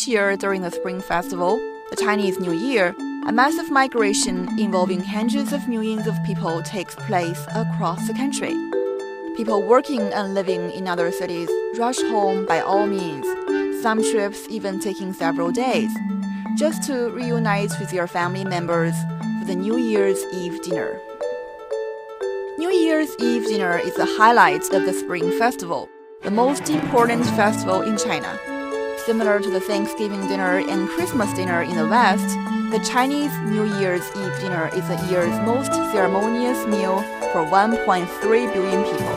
year during the Spring Festival, the Chinese New Year, a massive migration involving hundreds of millions of people takes place across the country. People working and living in other cities rush home by all means, some trips even taking several days, just to reunite with your family members for the New Year's Eve dinner. New Year's Eve dinner is the highlight of the Spring Festival, the most important festival in China. Similar to the Thanksgiving dinner and Christmas dinner in the West, the Chinese New Year's Eve dinner is the year's most ceremonious meal for 1.3 billion people.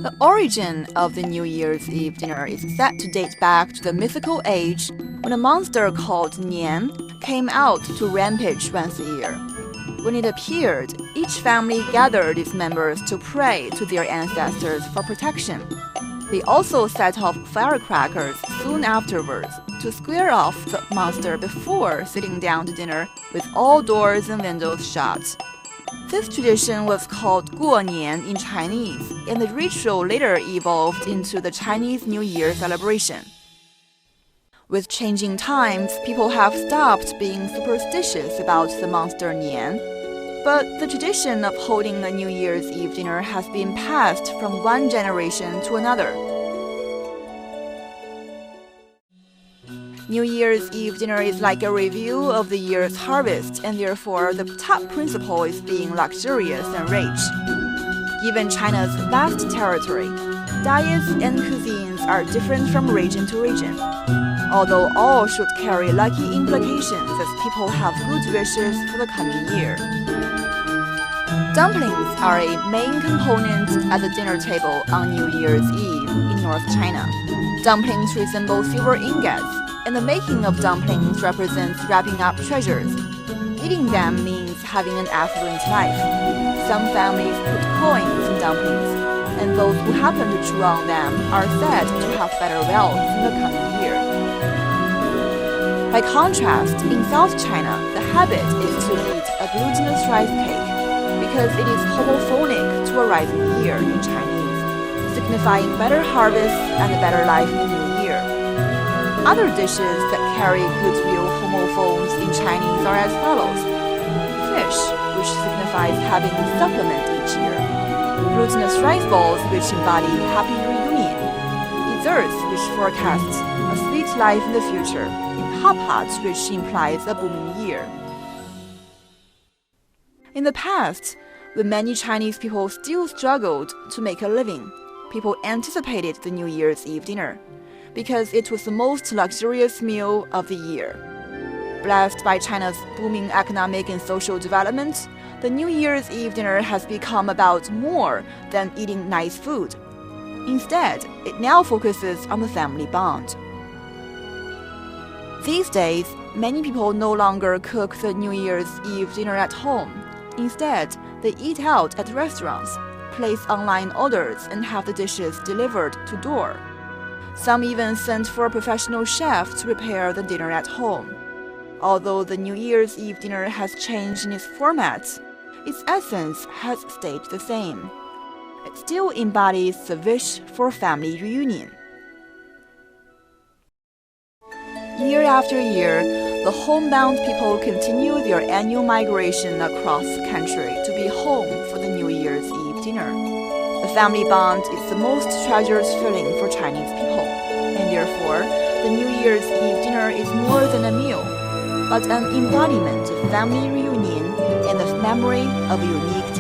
The origin of the New Year's Eve dinner is said to date back to the mythical age when a monster called nian came out to rampage once a year. When it appeared, each family gathered its members to pray to their ancestors for protection. They also set off firecrackers soon afterwards to scare off the monster before sitting down to dinner with all doors and windows shut. This tradition was called 过年 in Chinese, and the ritual later evolved into the Chinese New Year celebration. With changing times, people have stopped being superstitious about the monster nian, but the tradition of holding a New Year's Eve dinner has been passed from one generation to another. New Year's Eve dinner is like a review of the year's harvest, and therefore the top principle is being luxurious and rich. Given China's vast territory, diets and cuisines are different from region to region, although all should carry lucky implications as people have good wishes for the coming year. Dumplings are a main component at the dinner table on New Year's Eve in North China. Dumplings resemble silver ingots, and the making of dumplings represents wrapping up treasures. Eating them means having an affluent life. Some families put coins in dumplings, and those who happen to chew on them are said to have better wealth in the coming year. By contrast, in South China, the habit is to eat a glutinous rice cake because it is homophonic to a rising year in Chinese, signifying better harvest and a better life in the new year. Other dishes that carry goodwill homophones in Chinese are as follows: fish, which signifies having a supplement each year; glutinous rice balls, which embody happy reunion; desserts, which forecasts a sweet life in the future; and hot, which implies a booming year. In the past, when many Chinese people still struggled to make a living, people anticipated the New Year's Eve dinner because it was the most luxurious meal of the year. Blessed by China's booming economic and social development, the New Year's Eve dinner has become about more than eating nice food. Instead, it now focuses on the family bond. These days, many people no longer cook the New Year's Eve dinner at home. Instead, they eat out at restaurants, place online orders, and have the dishes delivered to door. Some even send for a professional chef to prepare the dinner at home. Although the New Year's Eve dinner has changed in its format, its essence has stayed the same. It still embodies the wish for family reunion. Year after year, the homebound people continue their annual migration across the country to be home for the New Year's Eve dinner. The family bond is the most treasured feeling for Chinese people, and therefore, the New Year's Eve dinner is more than a meal, but an embodiment of family reunion and the memory of a unique